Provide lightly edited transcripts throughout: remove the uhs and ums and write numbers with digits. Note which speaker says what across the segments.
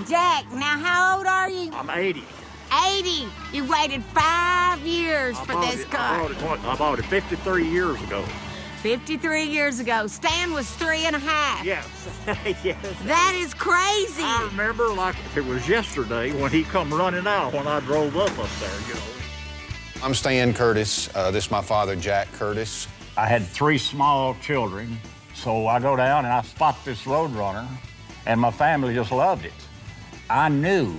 Speaker 1: Jack, now how old are you?
Speaker 2: I'm 80.
Speaker 1: 80. You waited 5 years for this car.
Speaker 2: I bought it 53 years ago.
Speaker 1: 53 years ago. Stan was 3.5.
Speaker 2: Yes. Yes.
Speaker 1: That is crazy.
Speaker 2: I remember like it was yesterday when he come running out when I drove up there, you know.
Speaker 3: I'm Stan Curtis. This is my father, Jack Curtis.
Speaker 2: I had 3 small children, so I go down and I spot this Roadrunner, and my family just loved it. I knew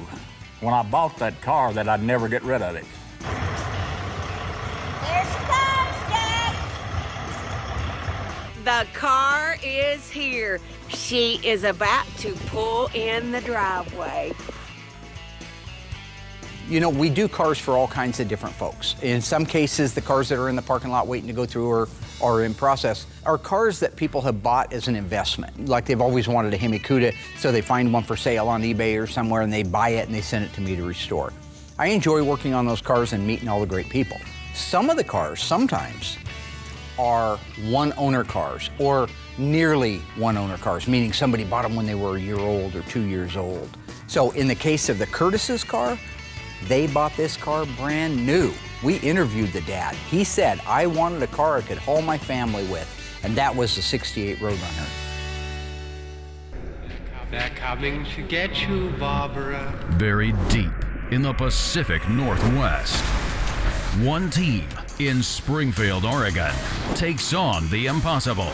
Speaker 2: when I bought that car that I'd never get rid of it.
Speaker 1: There she comes, Jack. The car is here. She is about to pull in the driveway.
Speaker 4: You know, we do cars for all kinds of different folks. In some cases, the cars that are in the parking lot waiting to go through or in process are cars that people have bought as an investment. Like they've always wanted a Hemi Cuda, so they find one for sale on eBay or somewhere and they buy it and they send it to me to restore. I enjoy working on those cars and meeting all the great people. Some of the cars, sometimes, are one-owner cars or nearly one-owner cars, meaning somebody bought them when they were a year old or 2 years old. So in the case of the Curtis's car, they bought this car brand new. We interviewed the dad. He said, I wanted a car I could haul my family with, and that was the '68 Roadrunner.
Speaker 5: They're coming to get you, Barbara.
Speaker 6: Buried deep in the Pacific Northwest, one team in Springfield, Oregon, takes on the impossible,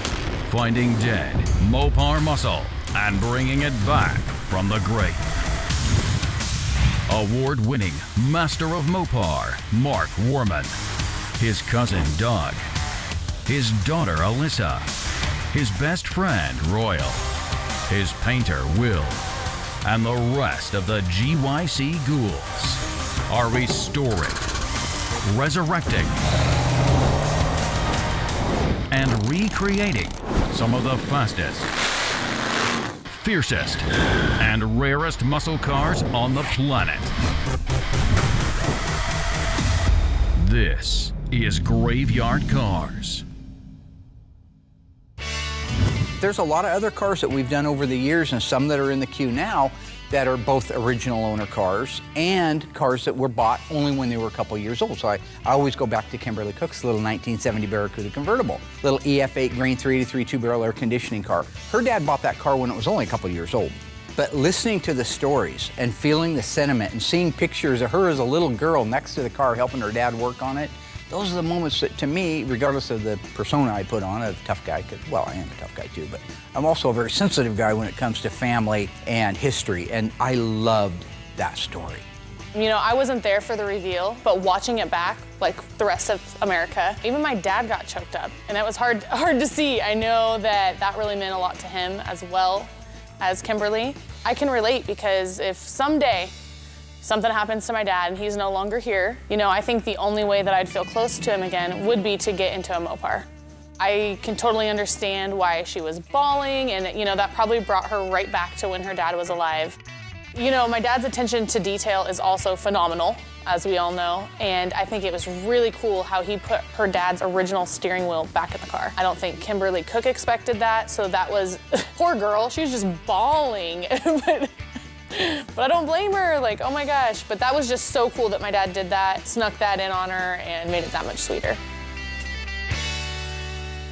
Speaker 6: finding dead Mopar muscle and bringing it back from the grave. Award-winning Master of Mopar, Mark Warman, his cousin Doug, his daughter Alyssa, his best friend Royal, his painter Will, and the rest of the GYC ghouls are restoring, resurrecting, and recreating some of the fastest, fiercest, and rarest muscle cars on the planet. This is Graveyard Cars.
Speaker 4: There's a lot of other cars that we've done over the years and some that are in the queue now that are both original owner cars and cars that were bought only when they were a couple years old. So I always go back to Kimberly Cook's little 1970 Barracuda convertible, little EF8 Grain 383 two-barrel air conditioning car. Her dad bought that car when it was only a couple years old. But listening to the stories and feeling the sentiment and seeing pictures of her as a little girl next to the car helping her dad work on it, those are the moments that, to me, regardless of the persona I put on, a tough guy, well, I am a tough guy too, but I'm also a very sensitive guy when it comes to family and history, and I loved that story.
Speaker 7: You know, I wasn't there for the reveal, but watching it back, like the rest of America, even my dad got choked up, and it was hard to see. I know that that really meant a lot to him as well as Kimberly. I can relate because if someday something happens to my dad and he's no longer here, you know, I think the only way that I'd feel close to him again would be to get into a Mopar. I can totally understand why she was bawling, and you know, that probably brought her right back to when her dad was alive. You know, my dad's attention to detail is also phenomenal, as we all know, and I think it was really cool how he put her dad's original steering wheel back in the car. I don't think Kimberly Cook expected that, so that was, poor girl, she was just bawling. But I don't blame her, like, oh my gosh. But that was just so cool that my dad did that, snuck that in on her, and made it that much sweeter.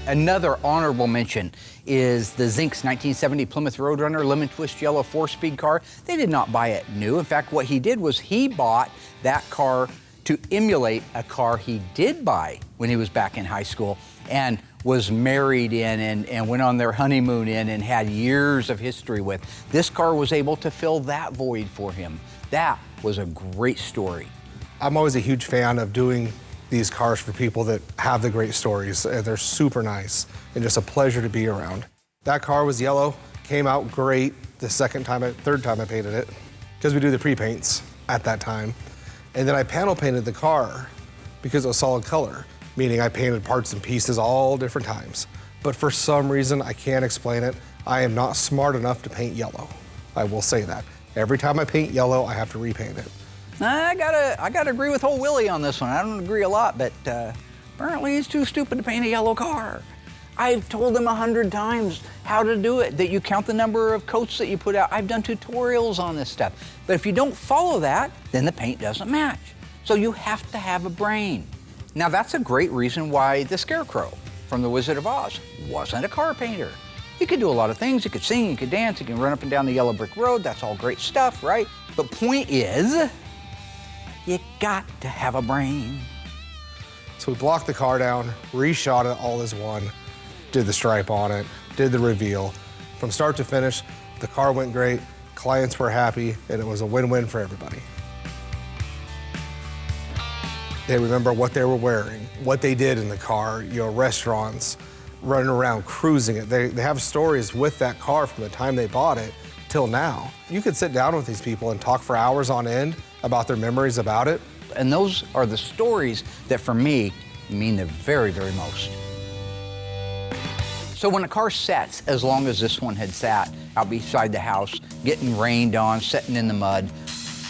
Speaker 4: Another honorable mention is the Zink's 1970 Plymouth Roadrunner lemon twist yellow 4-speed car. They did not buy it new. In fact, what he did was he bought that car to emulate a car he did buy when he was back in high school and was married in and went on their honeymoon in and had years of history with. This car was able to fill that void for him. That was a great story.
Speaker 8: I'm always a huge fan of doing these cars for people that have the great stories. They're super nice and just a pleasure to be around. That car was yellow, came out great the third time I painted it, because we do the pre-paints at that time. And then I panel painted the car because it was solid color, meaning I painted parts and pieces all different times. But for some reason, I can't explain it, I am not smart enough to paint yellow. I will say that. Every time I paint yellow, I have to repaint it.
Speaker 4: I gotta agree with old Willie on this one. I don't agree a lot, but apparently he's too stupid to paint a yellow car. I've told them 100 times how to do it, that you count the number of coats that you put out. I've done tutorials on this stuff. But if you don't follow that, then the paint doesn't match. So you have to have a brain. Now that's a great reason why the Scarecrow from The Wizard of Oz wasn't a car painter. He could do a lot of things. He could sing, he could dance, he can run up and down the yellow brick road. That's all great stuff, right? But point is, you got to have a brain.
Speaker 8: So we blocked the car down, reshot it all as one, did the stripe on it, did the reveal. From start to finish, the car went great, clients were happy, and it was a win-win for everybody. They remember what they were wearing, what they did in the car, restaurants, running around, cruising it. They have stories with that car from the time they bought it till now. You could sit down with these people and talk for hours on end about their memories about it.
Speaker 4: And those are the stories that, for me, mean the very, very most. So when a car sets, as long as this one had sat out beside the house, getting rained on, sitting in the mud,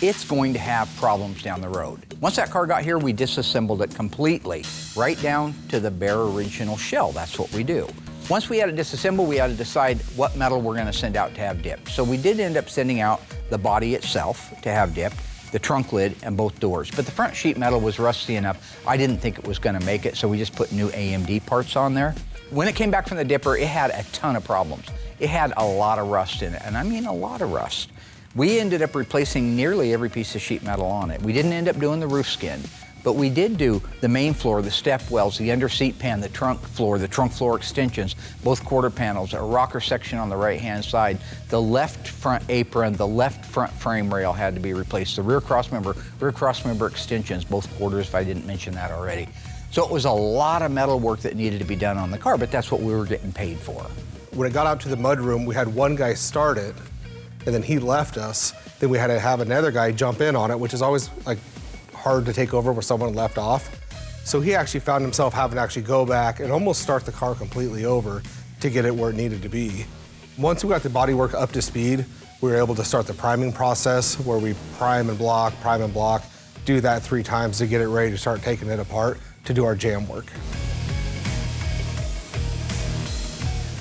Speaker 4: it's going to have problems down the road. Once that car got here, we disassembled it completely, right down to the bare original shell. That's what we do. Once we had it disassembled, we had to decide what metal we're going to send out to have dipped. So we did end up sending out the body itself to have dipped, the trunk lid, and both doors. But the front sheet metal was rusty enough, I didn't think it was going to make it, so we just put new AMD parts on there. When it came back from the dipper, it had a ton of problems. It had a lot of rust in it, and I mean a lot of rust. We ended up replacing nearly every piece of sheet metal on it. We didn't end up doing the roof skin, but we did do the main floor, the step wells, the under seat pan, the trunk floor extensions, both quarter panels, a rocker section on the right-hand side, the left front apron, the left front frame rail had to be replaced, the rear cross member extensions, both quarters, if I didn't mention that already. So it was a lot of metal work that needed to be done on the car, but that's what we were getting paid for.
Speaker 8: When it got out to the mudroom, we had one guy start it, and then he left us. Then we had to have another guy jump in on it, which is always hard to take over where someone left off. So he actually found himself having to actually go back and almost start the car completely over to get it where it needed to be. Once we got the bodywork up to speed, we were able to start the priming process where we prime and block, do that 3 times to get it ready to start taking it apart to do our jam work.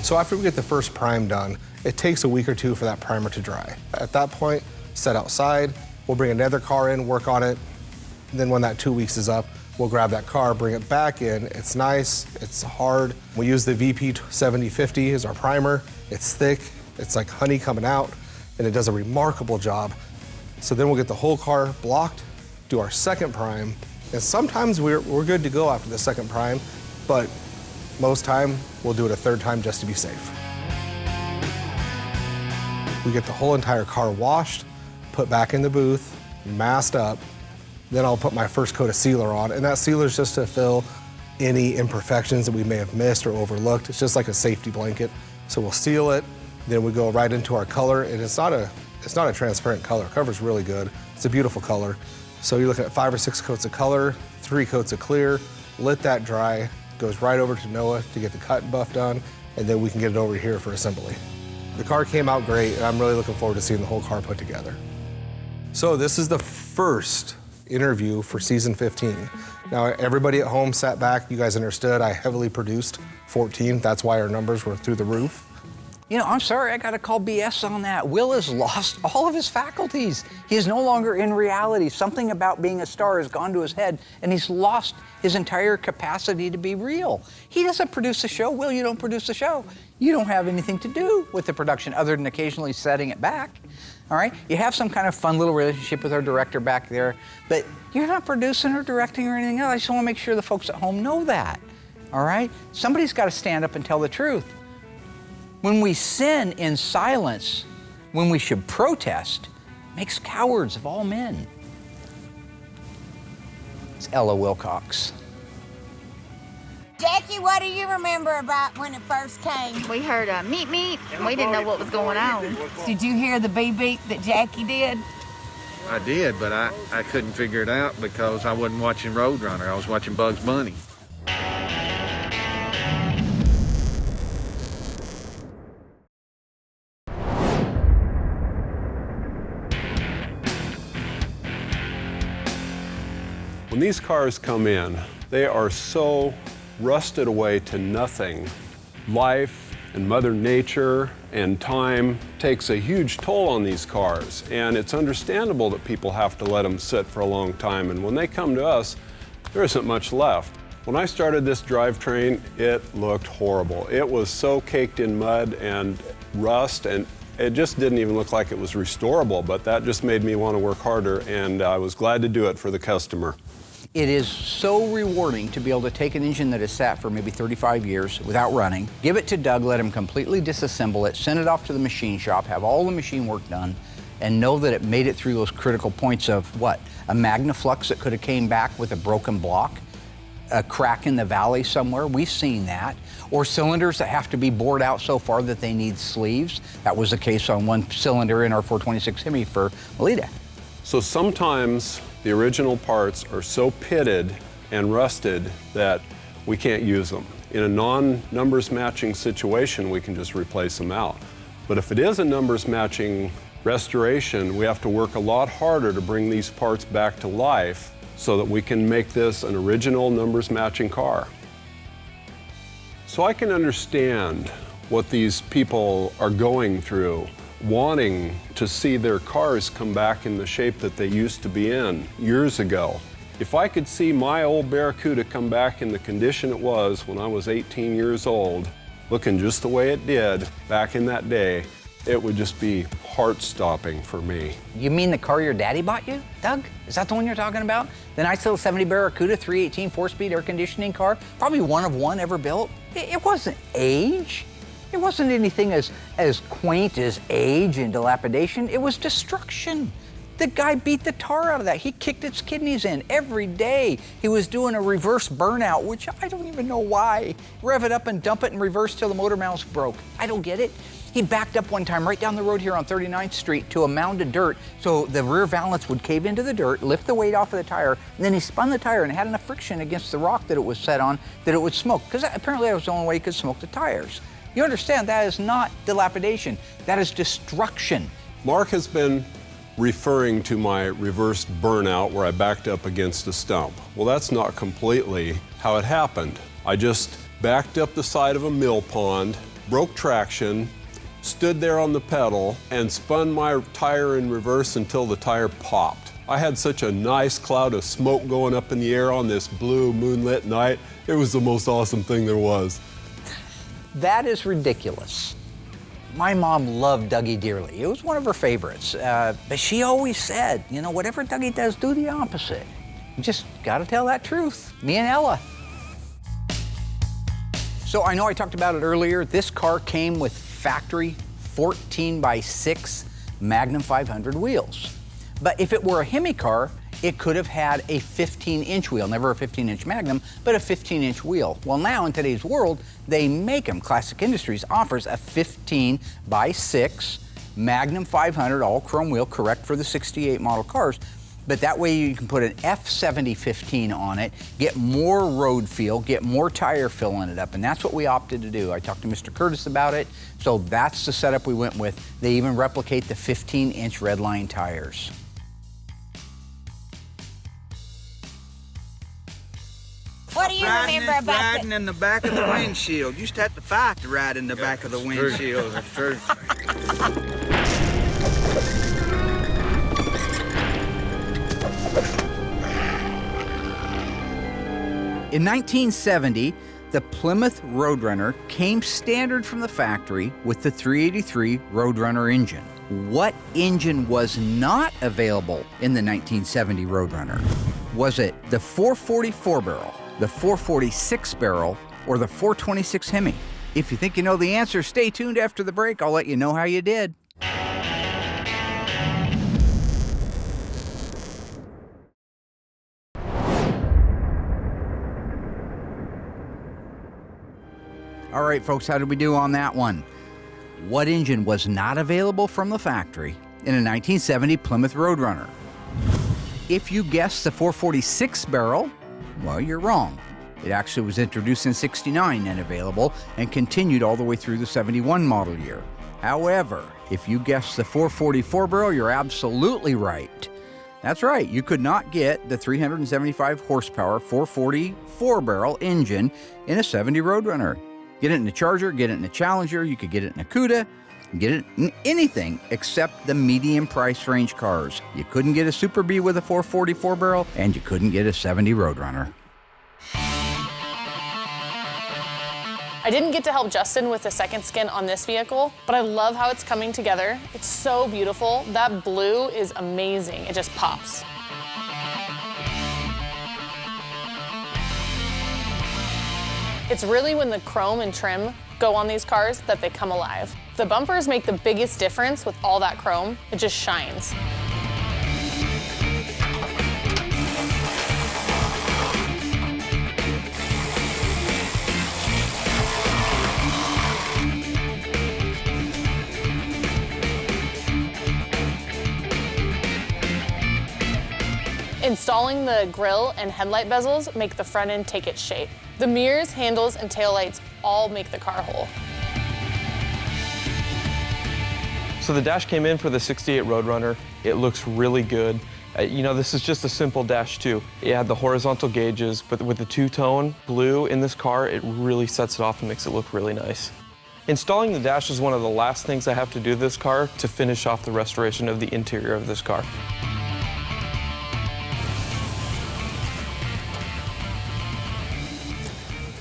Speaker 8: So after we get the first prime done, it takes a week or 2 for that primer to dry. At that point, set outside, we'll bring another car in, work on it, and then when that 2 weeks is up, we'll grab that car, bring it back in. It's nice, it's hard. We use the VP 7050 as our primer. It's thick, it's like honey coming out, and it does a remarkable job. So then we'll get the whole car blocked, do our second prime, and sometimes we're good to go after the second prime, but most time we'll do it a 3rd time just to be safe. We get the whole entire car washed, put back in the booth, masked up, then I'll put my first coat of sealer on, and that sealer is just to fill any imperfections that we may have missed or overlooked. It's just like a safety blanket. So we'll seal it, then we go right into our color, and it's not a transparent color. The cover's really good. It's a beautiful color. So you're looking at 5 or 6 coats of color, 3 coats of clear, let that dry, goes right over to Noah to get the cut and buff done, and then we can get it over here for assembly. The car came out great, and I'm really looking forward to seeing the whole car put together. So this is the first interview for season 15. Now, everybody at home sat back. You guys understood I heavily produced 14. That's why our numbers were through the roof.
Speaker 4: I'm sorry, I gotta call BS on that. Will has lost all of his faculties. He is no longer in reality. Something about being a star has gone to his head, and he's lost his entire capacity to be real. He doesn't produce the show. Will, you don't produce the show. You don't have anything to do with the production other than occasionally setting it back. All right? You have some kind of fun little relationship with our director back there, but you're not producing or directing or anything else. I just want to make sure the folks at home know that. All right? Somebody's got to stand up and tell the truth. When we sin in silence, when we should protest, makes cowards of all men. It's Ella Wilcox.
Speaker 9: Jackie, what do you remember about when it first came?
Speaker 10: We heard a meet meet, and we didn't know what was going on.
Speaker 9: Did you hear the beep beep that Jackie did?
Speaker 11: I did, but I couldn't figure it out because I wasn't watching Roadrunner. I was watching Bugs Bunny.
Speaker 12: When these cars come in, they are so rusted away to nothing life and Mother Nature and time takes a huge toll on these cars, and it's understandable that people have to let them sit for a long time, and when they come to us, there isn't much left. When I started this drivetrain, it looked horrible. It was so caked in mud and rust, and it just didn't even look like it was restorable, but that just made me want to work harder, and I was glad to do it for the customer.
Speaker 4: It is so rewarding to be able to take an engine that has sat for maybe 35 years without running, give it to Doug, let him completely disassemble it, send it off to the machine shop, have all the machine work done, and know that it made it through those critical points of what? A Magnaflux that could have came back with a broken block, a crack in the valley somewhere, we've seen that, or cylinders that have to be bored out so far that they need sleeves. That was the case on one cylinder in our 426 Hemi for Maiden.
Speaker 12: So sometimes the original parts are so pitted and rusted that we can't use them. In a non-numbers matching situation, we can just replace them out. But if it is a numbers matching restoration, we have to work a lot harder to bring these parts back to life so that we can make this an original numbers matching car. So I can understand what these people are going through, wanting to see their cars come back in the shape that they used to be in years ago. If I could see my old Barracuda come back in the condition it was when I was 18 years old, looking just the way it did back in that day, it would just be heart-stopping for me.
Speaker 4: You mean the car your daddy bought you, Doug? Is that the one you're talking about? The nice little 70 Barracuda 318 4-speed air conditioning car? Probably one of one ever built. It wasn't age. It wasn't anything as quaint as age and dilapidation. It was destruction. The guy beat the tar out of that. He kicked its kidneys in every day. He was doing a reverse burnout, which I don't even know why. Rev it up and dump it in reverse till the motor mounts broke. I don't get it. He backed up one time right down the road here on 39th Street to a mound of dirt so the rear valance would cave into the dirt, lift the weight off of the tire, and then he spun the tire and it had enough friction against the rock that it was set on that it would smoke, because apparently that was the only way he could smoke the tires. You understand, that is not dilapidation, that is destruction.
Speaker 12: Mark has been referring to my reverse burnout where I backed up against a stump. Well, that's not completely how it happened. I just backed up the side of a mill pond, broke traction, stood there on the pedal, and spun my tire in reverse until the tire popped. I had such a nice cloud of smoke going up in the air on this blue moonlit night. It was the most awesome thing there was.
Speaker 4: That is ridiculous. My mom loved Dougie dearly. It was one of her favorites. But she always said, you know, whatever Dougie does, do the opposite. You just gotta tell that truth. Me and Ella. So I know I talked about it earlier. This car came with factory 14x6 Magnum 500 wheels. But if it were a Hemi car, it could have had a 15-inch wheel, never a 15-inch Magnum, but a 15-inch wheel. Well, now in today's world, they make them. Classic Industries offers a 15x6 Magnum 500 all chrome wheel, correct for the 68 model cars. But that way you can put an F7015 on it, get more road feel, get more tire fill in it up, and that's what we opted to do. I talked to Mr. Curtis about it, so that's the setup we went with. They even replicate the 15-inch Redline tires.
Speaker 9: What do you remember about
Speaker 13: riding in the back of the windshield? You used to have to fight to ride in the back of the windshield. That's true.
Speaker 4: In 1970, the Plymouth Roadrunner came standard from the factory with the 383 Roadrunner engine. What engine was not available in the 1970 Roadrunner? Was it the 444 barrel, the 446 barrel, or the 426 Hemi? If you think you know the answer, stay tuned after the break. I'll let you know how you did. All right, folks, how did we do on that one? What engine was not available from the factory in a 1970 Plymouth Roadrunner? If you guessed the 446 barrel, well, you're wrong. It actually was introduced in '69 and available and continued all the way through the '71 model year. However, if you guessed the 444 barrel, you're absolutely right. That's right, you could not get the 375 horsepower 444 barrel engine in a '70 Roadrunner. Get it in a Charger, get it in a Challenger, you could get it in a Cuda, get it in anything except the medium price range cars. You couldn't get a Super B with a 444 barrel, and you couldn't get a 70 Roadrunner.
Speaker 7: I didn't get to help Justin with the second skin on this vehicle, but I love how it's coming together. It's so beautiful. That blue is amazing. It just pops. It's really when the chrome and trim go on these cars that they come alive. The bumpers make the biggest difference with all that chrome. It just shines. Installing the grille and headlight bezels make the front end take its shape. The mirrors, handles, and taillights all make the car whole.
Speaker 14: So the dash came in for the 68 Roadrunner. It looks really good. You know, this is just a simple dash too. It had the horizontal gauges, but with the two-tone blue in this car, it really sets it off and makes it look really nice. Installing the dash is one of the last things I have to do to this car to finish off the restoration of the interior of this car.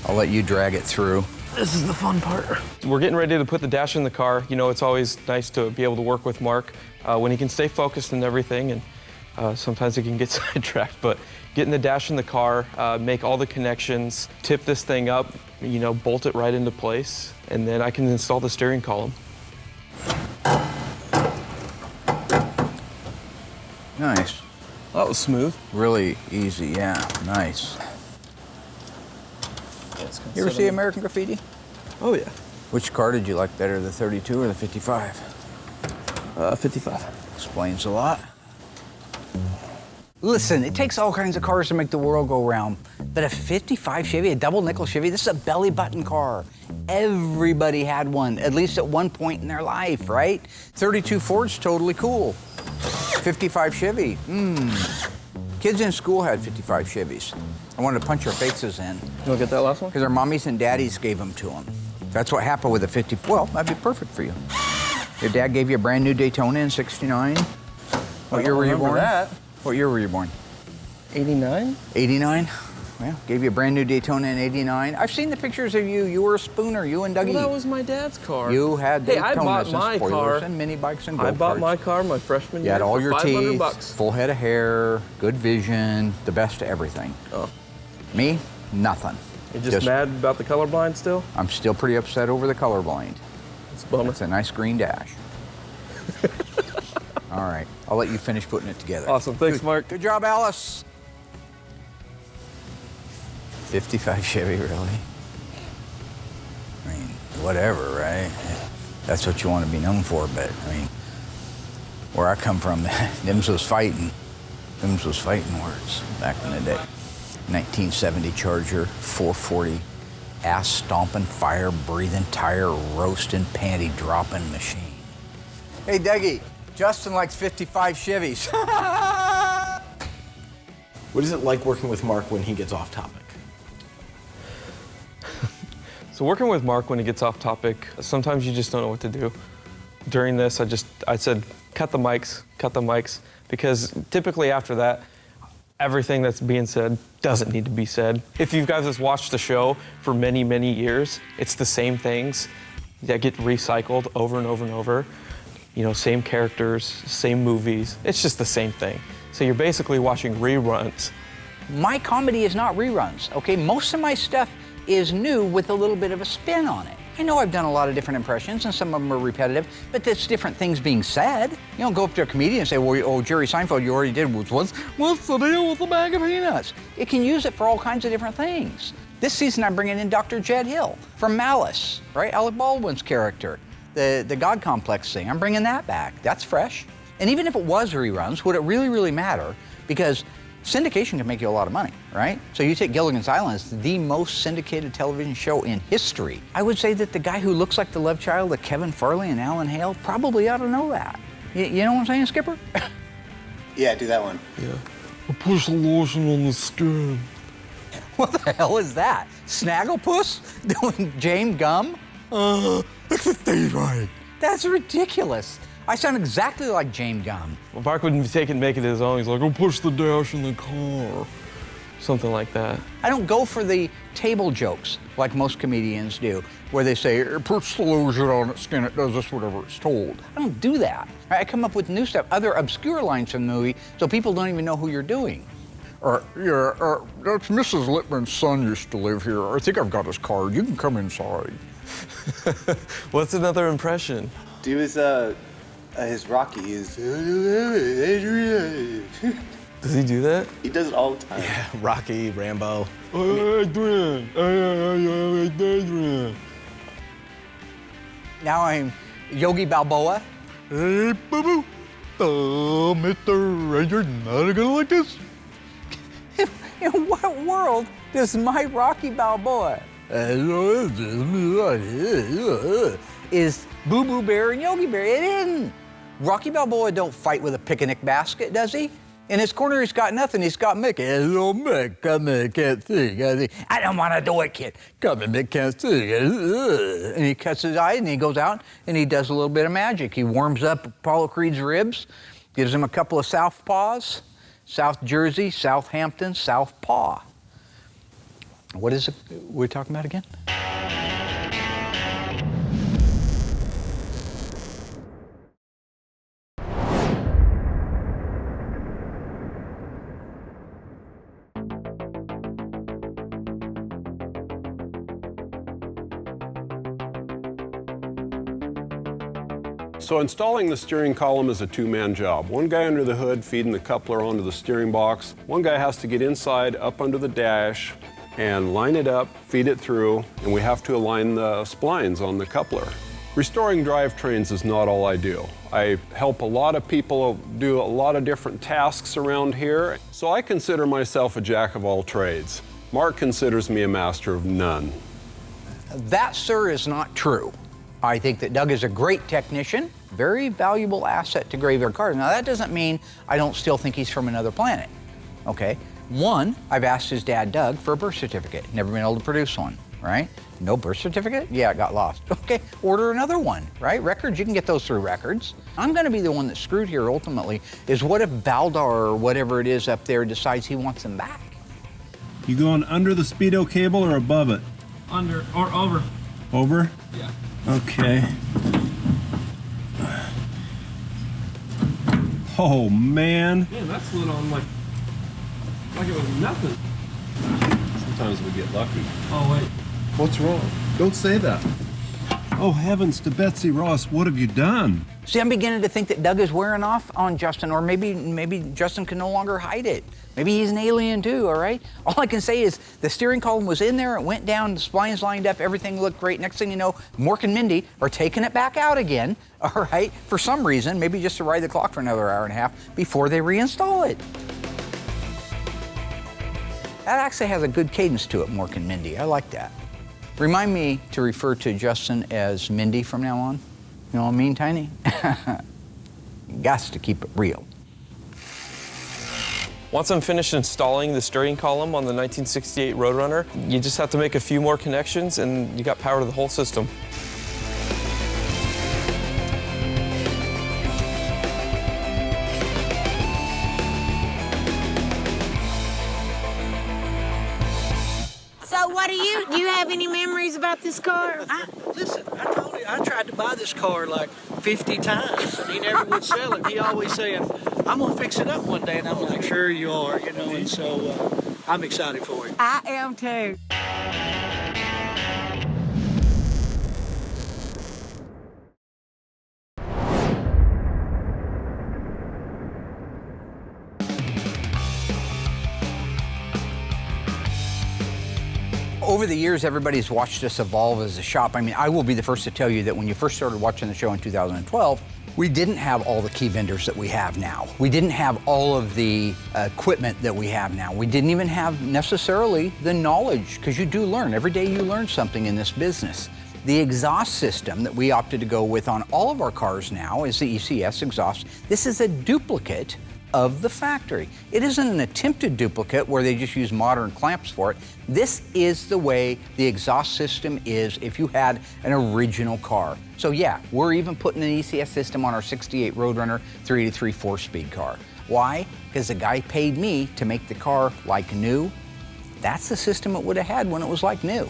Speaker 4: I'll let you drag it through.
Speaker 14: This is the fun part. We're getting ready to put the dash in the car. You know, it's always nice to be able to work with Mark when he can stay focused and everything, and sometimes he can get sidetracked, but getting the dash in the car, make all the connections, tip this thing up, you know, bolt it right into place, and then I can install the steering column.
Speaker 4: Nice.
Speaker 14: That was smooth.
Speaker 4: Really easy, yeah, nice. You ever see American Graffiti?
Speaker 14: Oh, yeah.
Speaker 4: Which car did you like better, the 32 or the 55?
Speaker 14: 55.
Speaker 4: Explains a lot. Listen, it takes all kinds of cars to make the world go round, but a 55 Chevy, a double nickel Chevy, this is a belly button car. Everybody had one, at least at one point in their life, right? 32 Ford's totally cool. 55 Chevy, Kids in school had 55 Chevys. I wanted to punch their faces in.
Speaker 14: You want to get that last one?
Speaker 4: Because their mommies and daddies gave them to them. That's what happened with a 50. Well, that'd be perfect for you. Your dad gave you a brand new Daytona in '69. What year were you born?
Speaker 14: That.
Speaker 4: What year were you born?
Speaker 14: 89.
Speaker 4: 89? Well, gave you a brand new Daytona in '89. I've seen the pictures of you. You were a spooner, you and Dougie.
Speaker 14: Well, that was my dad's car.
Speaker 4: You had
Speaker 14: Hey,
Speaker 4: Daytonas
Speaker 14: I bought
Speaker 4: and
Speaker 14: my
Speaker 4: spoilers
Speaker 14: car.
Speaker 4: and mini bikes and go-karts.
Speaker 14: I bought my car my freshman
Speaker 4: You
Speaker 14: year
Speaker 4: had all
Speaker 14: for
Speaker 4: your
Speaker 14: $500
Speaker 4: teeth,
Speaker 14: bucks.
Speaker 4: full head of hair, good vision, the best of everything.
Speaker 14: Oh.
Speaker 4: Me, nothing.
Speaker 14: You're just mad about the colorblind still?
Speaker 4: I'm still pretty upset over the colorblind.
Speaker 14: It's a bummer.
Speaker 4: It's a nice green dash. All right, I'll let you finish putting it together.
Speaker 14: Awesome, thanks, Mark.
Speaker 4: Good job, Alice. 55 Chevy, really? I mean, whatever, right? That's what you want to be known for, but I mean, where I come from, them's was fighting. Them's was fighting words back in the day. 1970 Charger, 440, ass-stomping, fire-breathing, tire-roasting, panty-dropping machine. Hey, Dougie, Justin likes 55 Chevys.
Speaker 15: What is it like working with Mark when he gets off topic?
Speaker 14: So working with Mark when he gets off topic, sometimes you just don't know what to do. During this, I said, cut the mics, because typically after that, everything that's being said doesn't need to be said. If you guys have watched the show for many, many years, it's the same things that get recycled over and over and over. You know, same characters, same movies. It's just the same thing. So you're basically watching reruns.
Speaker 4: My comedy is not reruns, okay? Most of my stuff is new with a little bit of a spin on it. I know I've done a lot of different impressions and some of them are repetitive, but that's different things being said. You don't go up to a comedian and say, well, oh, Jerry Seinfeld, you already did, what's the deal with the bag of peanuts? It can use it for all kinds of different things. This season I'm bringing in Dr. Jed Hill from Malice, right? Alec Baldwin's character, the God Complex thing. I'm bringing that back. That's fresh. And even if it was reruns, would it really, really matter? Because syndication can make you a lot of money, right? So you take Gilligan's Island, it's the most syndicated television show in history. I would say that the guy who looks like the love child of Kevin Farley and Alan Hale probably ought to know that. You know what I'm saying, Skipper?
Speaker 15: Yeah, do that one.
Speaker 14: Yeah. I push the lotion on the skin.
Speaker 4: What the hell is that? Snagglepuss doing James Gum? That's a thing, right? That's ridiculous. I sound exactly like James Gum.
Speaker 14: Well, Mark would make it his own. He's like, "Oh, push the dash in the car," something like that.
Speaker 4: I don't go for the table jokes like most comedians do, where they say, "Push the lotion on its skin, it does this, whatever it's told." I don't do that. I come up with new stuff, other obscure lines from the movie, so people don't even know who you're doing. That's Mrs. Lippman's son used to live here. I think I've got his card. You can come inside.
Speaker 14: What's another impression?
Speaker 16: Do his Rocky is.
Speaker 14: Does he do that?
Speaker 16: He does it all the time.
Speaker 15: Yeah, Rocky, Rambo.
Speaker 4: Now I'm Yogi Balboa. Hey, boo-boo. Mr. Ranger, not gonna like this. In what world does my Rocky Balboa is Boo Boo Bear and Yogi Bear? It isn't. Rocky Balboa don't fight with a picnic basket, does he? In his corner, he's got nothing. He's got Mick. Hello, Mick. Come in, can't see. I don't want to do it, kid. Come in, Mick, can't see. And he cuts his eyes, and he goes out, and he does a little bit of magic. He warms up Apollo Creed's ribs, gives him a couple of southpaws. South Jersey, Southampton, Southpaw. What is it we're talking about again?
Speaker 12: So installing the steering column is a two-man job. One guy under the hood feeding the coupler onto the steering box. One guy has to get inside, up under the dash, and line it up, feed it through, and we have to align the splines on the coupler. Restoring drivetrains is not all I do. I help a lot of people do a lot of different tasks around here, so I consider myself a jack of all trades. Mark considers me a master of none.
Speaker 4: That, sir, is not true. I think that Doug is a great technician, very valuable asset to Graveyard Carz. Now, that doesn't mean I don't still think he's from another planet, okay? One, I've asked his dad, Doug, for a birth certificate. Never been able to produce one, right? No birth certificate? Yeah, it got lost. Okay, order another one, right? Records, you can get those through records. I'm gonna be the one that's screwed here ultimately, is what if Baldar or whatever it is up there decides he wants them back?
Speaker 17: You going under the speedo cable or above it?
Speaker 18: Under or over.
Speaker 17: Over?
Speaker 18: Yeah.
Speaker 17: Okay. Oh, man.
Speaker 18: Man, that slid on like it was nothing.
Speaker 17: Sometimes we get lucky.
Speaker 18: Oh, wait.
Speaker 17: What's wrong? Don't say that. Oh, heavens to Betsy Ross, what have you done?
Speaker 4: See, I'm beginning to think that Doug is wearing off on Justin, or maybe Justin can no longer hide it. Maybe he's an alien too, all right? All I can say is the steering column was in there, it went down, the splines lined up, everything looked great. Next thing you know, Mork and Mindy are taking it back out again, all right? For some reason, maybe just to ride the clock for another hour and a half before they reinstall it. That actually has a good cadence to it, Mork and Mindy. I like that. Remind me to refer to Justin as Mindy from now on. You know what I mean, Tiny? Gots to keep it real.
Speaker 14: Once I'm finished installing the steering column on the 1968 Roadrunner, you just have to make a few more connections and you got power to the whole system.
Speaker 1: So what do you have any memories about this car?
Speaker 19: Listen, I told you, I tried to buy this car like 50 times, and he never would sell it. He always saying, I'm gonna fix it up one day, and I'm like, sure you are, you know, and so I'm excited for it.
Speaker 1: I am too.
Speaker 4: Over the years, everybody's watched us evolve as a shop. I mean, I will be the first to tell you that when you first started watching the show in 2012, we didn't have all the key vendors that we have now. We didn't have all of the equipment that we have now. We didn't even have necessarily the knowledge, because you do learn. Every day you learn something in this business. The exhaust system that we opted to go with on all of our cars now is the ECS exhaust. This is a duplicate of the factory. It isn't an attempted duplicate where they just use modern clamps for it. This is the way the exhaust system is if you had an original car. So yeah, we're even putting an ECS system on our 68 Roadrunner 383 4-speed car. Why? Because the guy paid me to make the car like new. That's the system it would have had when it was like new.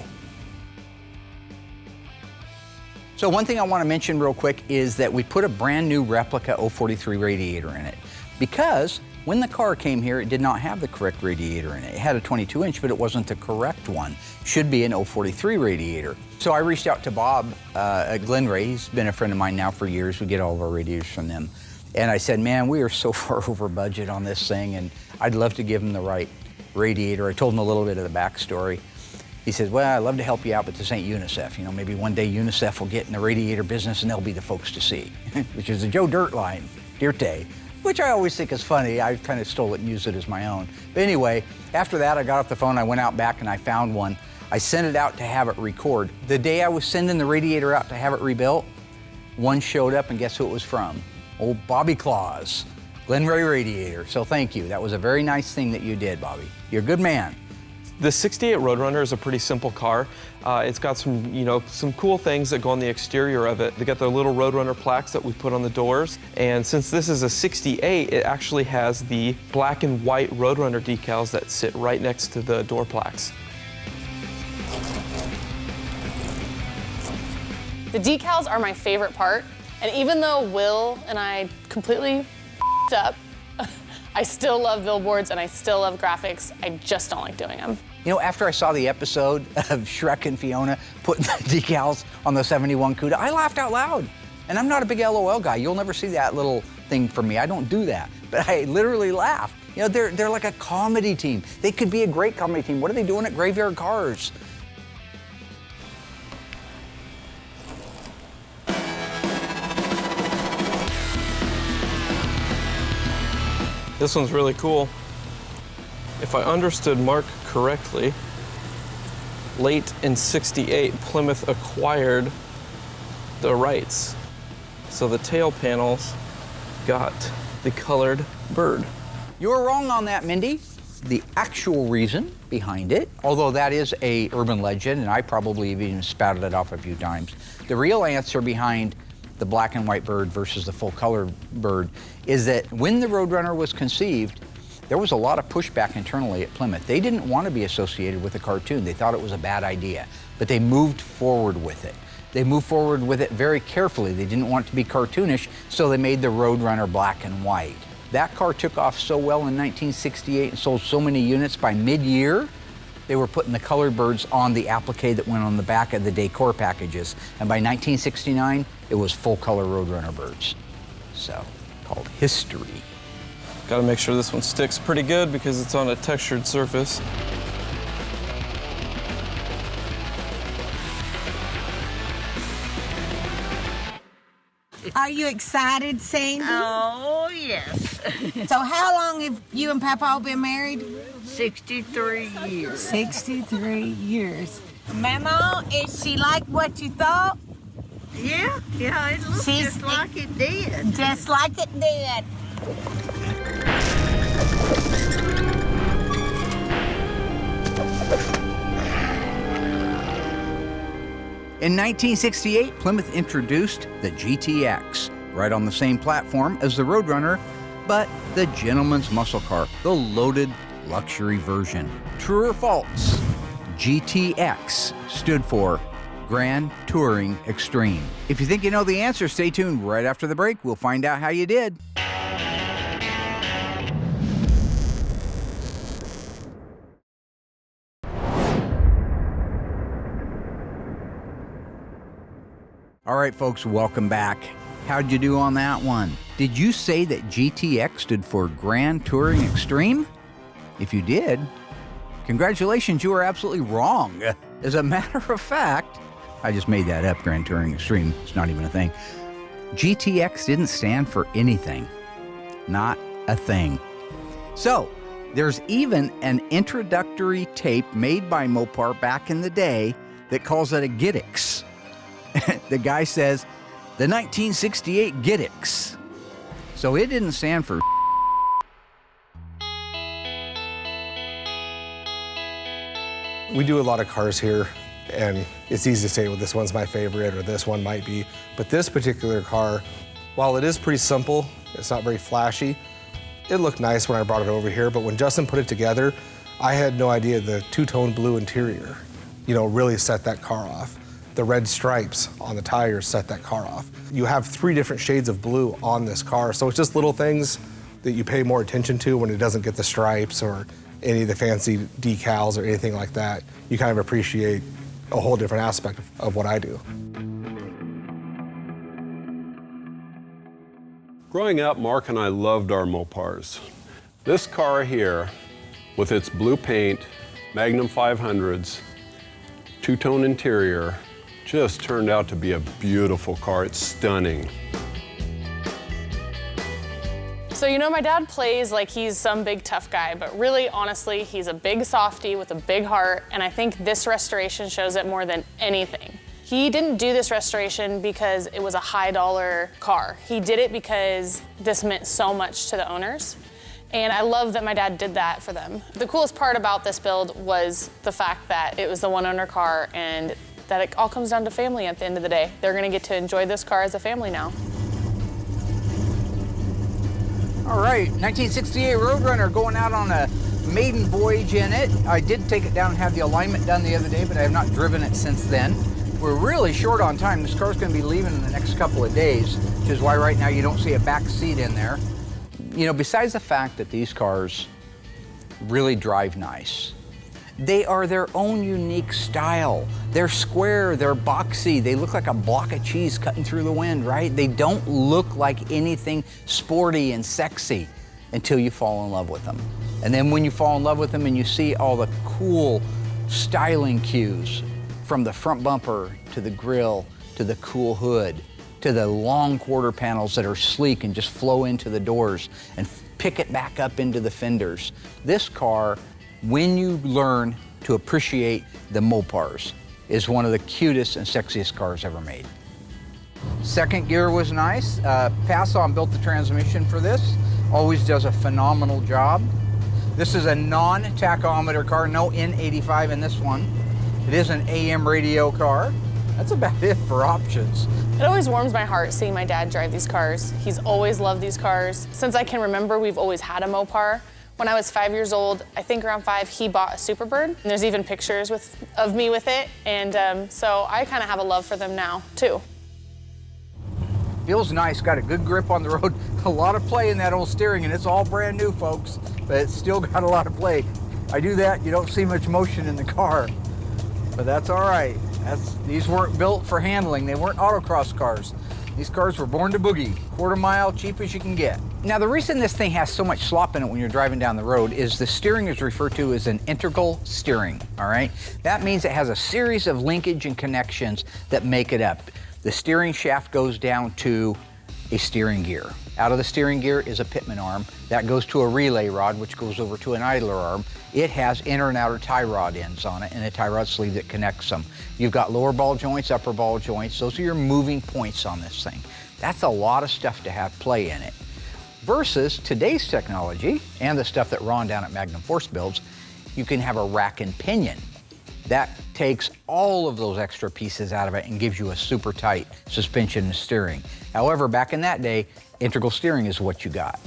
Speaker 4: So one thing I want to mention real quick is that we put a brand new replica 043 radiator in it, because when the car came here, it did not have the correct radiator in it. It had a 22-inch, but it wasn't the correct one. Should be an 043 radiator. So I reached out to Bob at Glenray. He's been a friend of mine now for years. We get all of our radiators from them. And I said, man, we are so far over budget on this thing, and I'd love to give him the right radiator. I told him a little bit of the backstory. He says, well, I'd love to help you out, but this ain't UNICEF. You know, maybe one day UNICEF will get in the radiator business and they'll be the folks to see, which is the Joe Dirt line, Dirte, which I always think is funny. I kind of stole it and used it as my own. But anyway, after that, I got off the phone, I went out back and I found one. I sent it out to have it record. The day I was sending the radiator out to have it rebuilt, one showed up, and guess who it was from? Old Bobby Claus, Glenray Radiator. So thank you. That was a very nice thing that you did, Bobby. You're a good man.
Speaker 14: The 68 Roadrunner is a pretty simple car. It's got some cool things that go on the exterior of it. They got their little Roadrunner plaques that we put on the doors. And since this is a 68, it actually has the black and white Roadrunner decals that sit right next to the door plaques.
Speaker 7: The decals are my favorite part. And even though Will and I completely up, I still love billboards and I still love graphics. I just don't like doing them.
Speaker 4: You know, after I saw the episode of Shrek and Fiona putting the decals on the 71 Cuda, I laughed out loud. And I'm not a big LOL guy. You'll never see that little thing from me. I don't do that. But I literally laughed. You know, they're like a comedy team. They could be a great comedy team. What are they doing at Graveyard Carz?
Speaker 14: This one's really cool. If I understood Mark correctly, late in '68, Plymouth acquired the rights. So the tail panels got the colored bird.
Speaker 4: You were wrong on that, Mindy. The actual reason behind it, although that is a urban legend, and I probably even spouted it off a few times, the real answer behind the black and white bird versus the full color bird is that when the Roadrunner was conceived, there was a lot of pushback internally at Plymouth. They didn't want to be associated with a cartoon. They thought it was a bad idea, but they moved forward with it. They moved forward with it very carefully. They didn't want it to be cartoonish, so they made the Roadrunner black and white. That car took off so well in 1968 and sold so many units by mid-year, they were putting the colored birds on the applique that went on the back of the decor packages. And by 1969, it was full-color Roadrunner birds. So, called history.
Speaker 14: Gotta make sure this one sticks pretty good because it's on a textured surface.
Speaker 9: Are you excited, Sandy?
Speaker 1: Oh, yes.
Speaker 9: So how long have you and Papa been married?
Speaker 1: 63 years.
Speaker 9: 63 years. Mama, is she like what you thought?
Speaker 1: Yeah, it looks just like it did.
Speaker 9: Just like it did.
Speaker 4: In 1968, Plymouth introduced the GTX, right on the same platform as the Roadrunner, but the gentleman's muscle car, the loaded luxury version. True or false? GTX stood for Grand Touring Extreme. If you think you know the answer, stay tuned. Right after the break, we'll find out how you did. All right, folks, welcome back. How'd you do on that one? Did you say that GTX stood for Grand Touring Extreme? If you did, congratulations, you are absolutely wrong. As a matter of fact, I just made that up, Grand Touring Extreme. It's not even a thing. GTX didn't stand for anything. Not a thing. So, there's even an introductory tape made by Mopar back in the day that calls it a GTX. The guy says, the 1968 GTX. So it didn't stand for
Speaker 8: We do a lot of cars here, and it's easy to say, well, this one's my favorite or this one might be. But this particular car, while it is pretty simple, it's not very flashy, it looked nice when I brought it over here, but when Justin put it together, I had no idea the two-tone blue interior, really set that car off. The red stripes on the tires set that car off. You have 3 different shades of blue on this car, so it's just little things that you pay more attention to when it doesn't get the stripes or any of the fancy decals or anything like that. You kind of appreciate a whole different aspect of what I do.
Speaker 12: Growing up, Mark and I loved our Mopars. This car here, with its blue paint, Magnum 500s, two-tone interior, just turned out to be a beautiful car. It's stunning.
Speaker 7: So my dad plays like he's some big tough guy, but really, honestly, he's a big softie with a big heart, and I think this restoration shows it more than anything. He didn't do this restoration because it was a high-dollar car. He did it because this meant so much to the owners, and I love that my dad did that for them. The coolest part about this build was the fact that it was the one-owner car and that it all comes down to family at the end of the day. They're gonna get to enjoy this car as a family now.
Speaker 4: All right, 1968 Roadrunner going out on a maiden voyage in it. I did take it down and have the alignment done the other day, but I have not driven it since then. We're really short on time. This car's gonna be leaving in the next couple of days, which is why right now you don't see a back seat in there. Besides the fact that these cars really drive nice, they are their own unique style. They're square, they're boxy, they look like a block of cheese cutting through the wind, right? They don't look like anything sporty and sexy until you fall in love with them. And then when you fall in love with them and you see all the cool styling cues, from the front bumper to the grille to the cool hood to the long quarter panels that are sleek and just flow into the doors and pick it back up into the fenders. This car, when you learn to appreciate the Mopars, is one of the cutest and sexiest cars ever made. Second gear was nice. Pass-On built the transmission for this. Always does a phenomenal job. This is a non-tachometer car, no N85 in this one. It is an AM radio car. That's about it for options.
Speaker 7: It always warms my heart seeing my dad drive these cars. He's always loved these cars. Since I can remember, we've always had a Mopar. When I was 5 years old, I think around 5, he bought a Superbird. And there's even pictures of me with it. And so I kind of have a love for them now, too.
Speaker 4: Feels nice, got a good grip on the road. A lot of play in that old steering, and it's all brand new, folks, but it's still got a lot of play. I do that, you don't see much motion in the car, but that's all right. These weren't built for handling. They weren't autocross cars. These cars were born to boogie, quarter mile, cheap as you can get. Now, the reason this thing has so much slop in it when you're driving down the road is the steering is referred to as an integral steering, all right? That means it has a series of linkage and connections that make it up. The steering shaft goes down to a steering gear. Out of the steering gear is a pitman arm. That goes to a relay rod, which goes over to an idler arm. It has inner and outer tie rod ends on it and a tie rod sleeve that connects them. You've got lower ball joints, upper ball joints. Those are your moving points on this thing. That's a lot of stuff to have play in it. Versus today's technology and the stuff that Ron down at Magnum Force builds, you can have a rack and pinion. That takes all of those extra pieces out of it and gives you a super tight suspension and steering. However, back in that day, integral steering is what you got.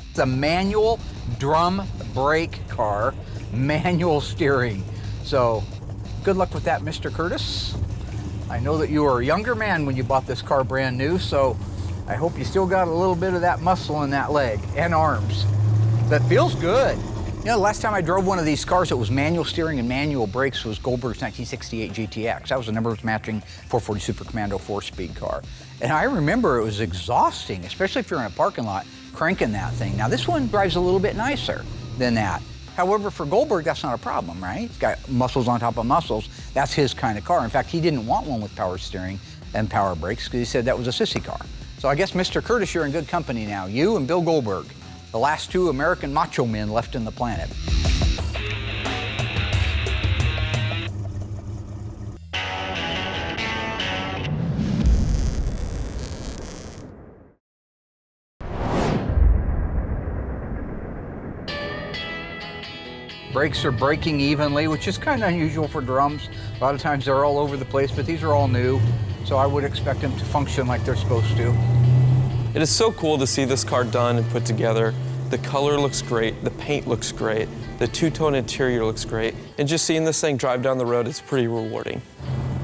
Speaker 4: It's a manual drum brake car, manual steering. So good luck with that, Mr. Curtis. I know that you were a younger man when you bought this car brand new, so I hope you still got a little bit of that muscle in that leg and arms. That feels good. You know, the last time I drove one of these cars that was manual steering and manual brakes was Goldberg's 1968 GTX. That was a numbers matching 440 Super Commando 4-speed car. And I remember it was exhausting, especially if you're in a parking lot cranking that thing. Now this one drives a little bit nicer than that. However, for Goldberg, that's not a problem, right? It's got muscles on top of muscles. That's his kind of car. In fact, he didn't want one with power steering and power brakes because he said that was a sissy car. So I guess, Mr. Curtis, you're in good company now. You and Bill Goldberg, the last two American macho men left in the planet. Brakes are braking evenly, which is kind of unusual for drums. A lot of times they're all over the place, but these are all new, so I would expect them to function like they're supposed to.
Speaker 14: It is so cool to see this car done and put together. The color looks great, the paint looks great, the two-tone interior looks great, and just seeing this thing drive down the road is pretty rewarding.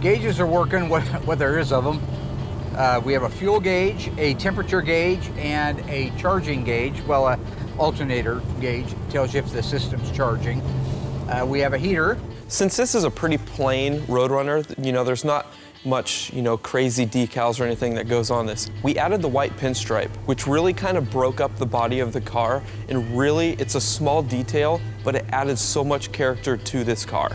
Speaker 4: Gauges are working, what there is of them. We have a fuel gauge, a temperature gauge, and a charging gauge. Well, an alternator gauge tells you if the system's charging. We have a heater.
Speaker 14: Since this is a pretty plain Roadrunner, you know, there's not much, you know, crazy decals or anything that goes on this. We added the white pinstripe, which really kind of broke up the body of the car, and really, it's a small detail, but it added so much character to this car.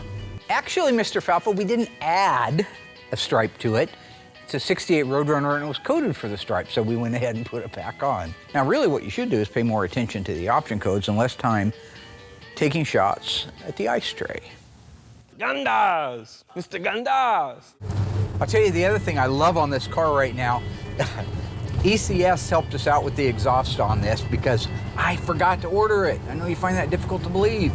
Speaker 4: Actually, Mr. Falfa, we didn't add a stripe to it. It's a 68 Roadrunner, and it was coded for the stripe, so we went ahead and put it back on. Now, really what you should do is pay more attention to the option codes and less time taking shots at the ice tray.
Speaker 14: Gandaz! Mr. Gandaz!
Speaker 4: I'll tell you the other thing I love on this car right now. ECS helped us out with the exhaust on this because I forgot to order it. I know you find that difficult to believe.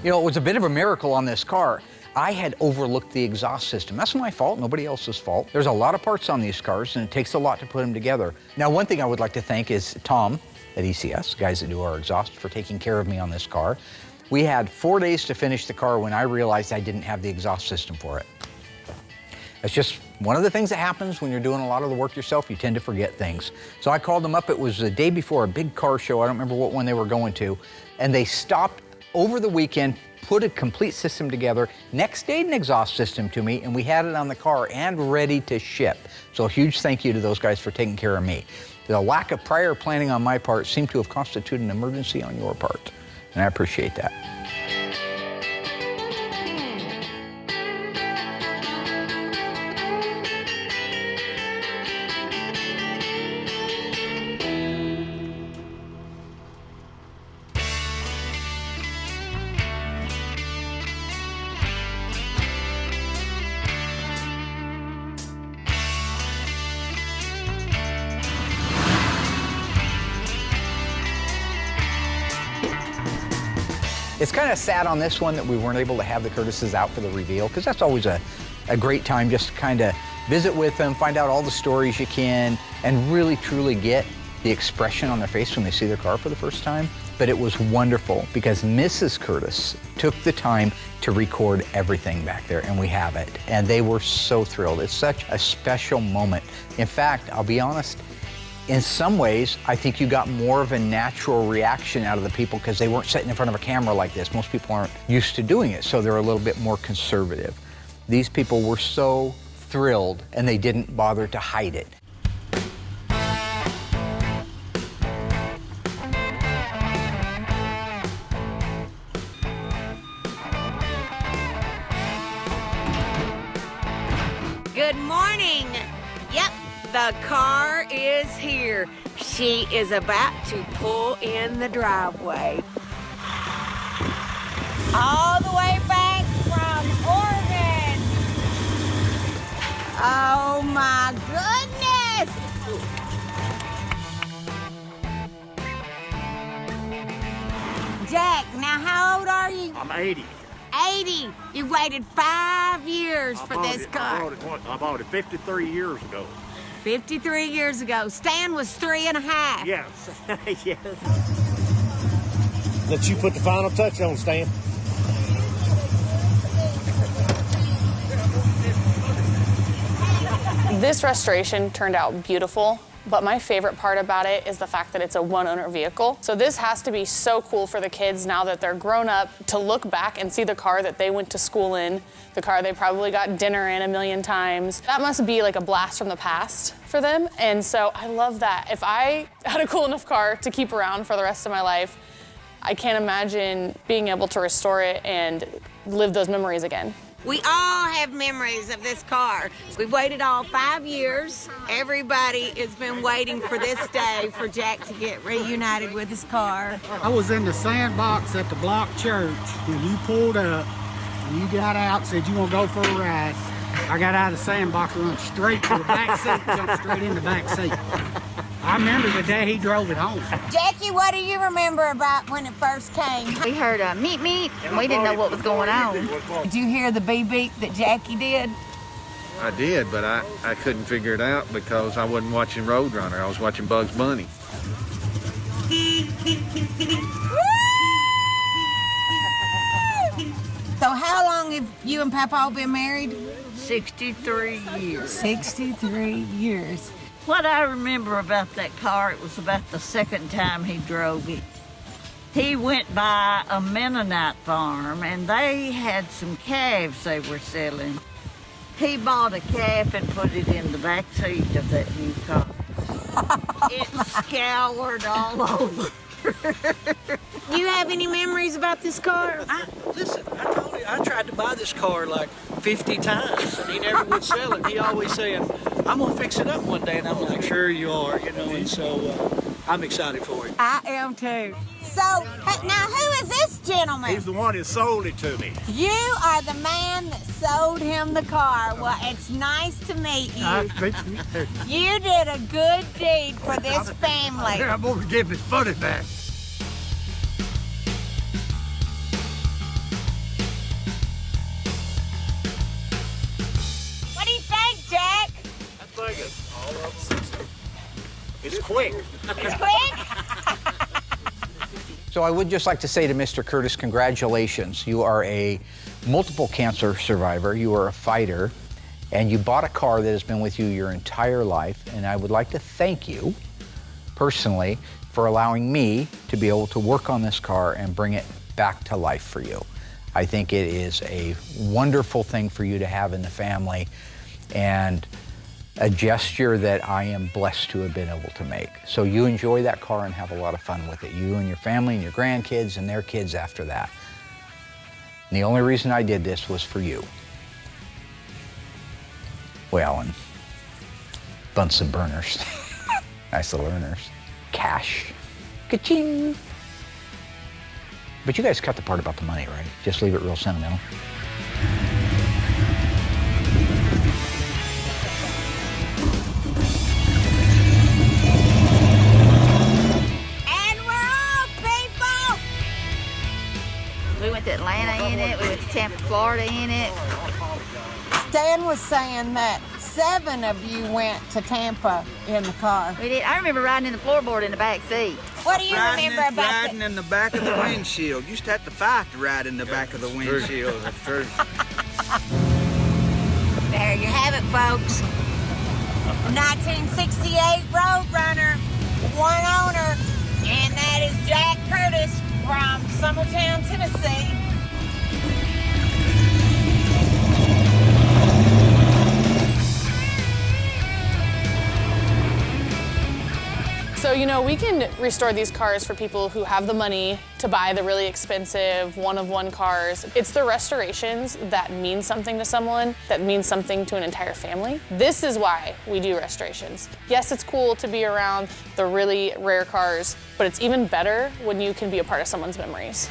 Speaker 4: You know, it was a bit of a miracle on this car. I had overlooked the exhaust system. That's my fault, nobody else's fault. There's a lot of parts on these cars, and it takes a lot to put them together. Now, one thing I would like to thank is Tom at ECS, guys that do our exhaust, for taking care of me on this car. We had 4 days to finish the car when I realized I didn't have the exhaust system for it. It's just one of the things that happens when you're doing a lot of the work yourself. You tend to forget things. So I called them up. It was the day before a big car show. I don't remember what one they were going to. And they stopped over the weekend, put a complete system together, next day an exhaust system to me, and we had it on the car and ready to ship. So a huge thank you to those guys for taking care of me. The lack of prior planning on my part seemed to have constituted an emergency on your part, and I appreciate that. It's kind of sad on this one that we weren't able to have the Curtises out for the reveal, because that's always a great time just to kind of visit with them, find out all the stories you can, and really truly get the expression on their face when they see their car for the first time. But it was wonderful because Mrs. Curtis took the time to record everything back there, and we have it. And they were so thrilled. It's such a special moment. In fact, I'll be honest, in some ways, I think you got more of a natural reaction out of the people because they weren't sitting in front of a camera like this. Most people aren't used to doing it, so they're a little bit more conservative. These people were so thrilled, and they didn't bother to hide it.
Speaker 1: Good morning. Yep, the car is here. She is about to pull in the driveway.
Speaker 9: All the way back from Oregon. Oh my goodness. Jack, now how old are you?
Speaker 2: I'm 80.
Speaker 9: 80. You waited 5 years for this car.
Speaker 2: I bought it 53 years ago.
Speaker 9: 53 years ago. Stan was 3.5.
Speaker 2: Yes. Yes. Let you put the final touch on, Stan.
Speaker 7: This restoration turned out beautiful, but my favorite part about it is the fact that it's a one-owner vehicle. So this has to be so cool for the kids now that they're grown up to look back and see the car that they went to school in, the car they probably got dinner in a million times. That must be like a blast from the past for them. And so I love that. If I had a cool enough car to keep around for the rest of my life, I can't imagine being able to restore it and live those memories again.
Speaker 1: We all have memories of this car. We've waited all 5 years. Everybody has been waiting for this day for Jack to get reunited with his car.
Speaker 20: I was in the sandbox at the block church when you pulled up and you got out and said you want to go for a ride. I got out of the sandbox and went straight to the back seat, jumped straight in the back seat. I remember the day he drove it home.
Speaker 9: Jackie, what do you remember about when it first came?
Speaker 10: We heard meet, meet, and we didn't know what was going on.
Speaker 9: Did you hear the beep that Jackie did?
Speaker 11: I did, but I couldn't figure it out because I wasn't watching Roadrunner. I was watching Bugs Bunny.
Speaker 9: So how long have you and Papa been married?
Speaker 21: 63 years.
Speaker 9: 63 years.
Speaker 21: What I remember about that car, it was about the second time he drove it. He went by a Mennonite farm and they had some calves they were selling. He bought a calf and put it in the back seat of that new car. It scoured all over.
Speaker 1: Do you have any memories about this car?
Speaker 19: Listen, I told you, I tried to buy this car like 50 times, and he never would sell it. He always saying, I'm gonna fix it up one day, and I'm like, sure you are, you know, and so I'm excited for it.
Speaker 9: I am too. So, now who is this gentleman?
Speaker 2: He's the one who sold it to me.
Speaker 9: You are the man that sold him the car. Well, it's nice to meet you. You did a good deed for this family.
Speaker 2: I'm gonna give his money back.
Speaker 9: What do you think, Jack?
Speaker 2: I think it's quick.
Speaker 9: It's quick?
Speaker 4: So I would just like to say to Mr. Curtis, congratulations. You are a multiple cancer survivor, you are a fighter, and you bought a car that has been with you your entire life. And I would like to thank you personally for allowing me to be able to work on this car and bring it back to life for you. I think it is a wonderful thing for you to have in the family, and a gesture that I am blessed to have been able to make. So you enjoy that car and have a lot of fun with it. You and your family and your grandkids and their kids after that. And the only reason I did this was for you. Well, and Bunsen burners. Nice little earners. Cash. Ka-ching. But you guys cut the part about the money, right? Just leave it real sentimental.
Speaker 10: We went to Atlanta in it. We went to Tampa, Florida in it.
Speaker 9: Stan was saying that 7 of you went to Tampa in the car.
Speaker 10: We did. I remember riding in the floorboard in the back seat.
Speaker 9: What do you remember about
Speaker 13: riding in the back of the windshield? Used to have to fight to ride in the back of the windshield.
Speaker 11: That's true.
Speaker 9: There you have it, folks. 1968 Roadrunner, one owner, and that is Jack Curtis from Summertown, Tennessee.
Speaker 7: So, you know, we can restore these cars for people who have the money to buy the really expensive one-of-one cars. It's the restorations that mean something to someone, that means something to an entire family. This is why we do restorations. Yes, it's cool to be around the really rare cars, but it's even better when you can be a part of someone's memories.